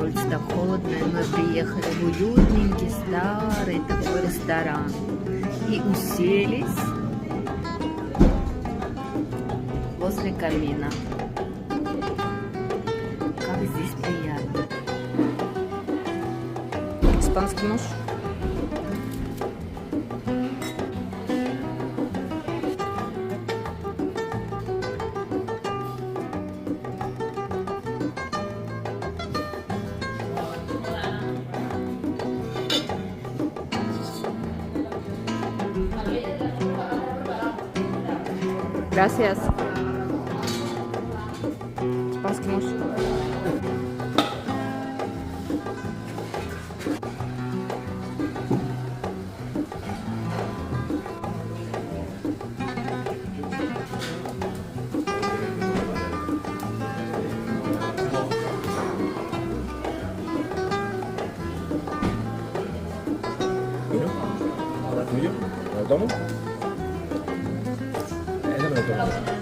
улице так холодно, и мы приехали в уютненький старый такой ресторан и уселись возле камина. Как здесь приятно. Испанский нож. Gracias. Испанский нож. ¿Tuyo? ¿Lo tomo? Ese me lo tomo.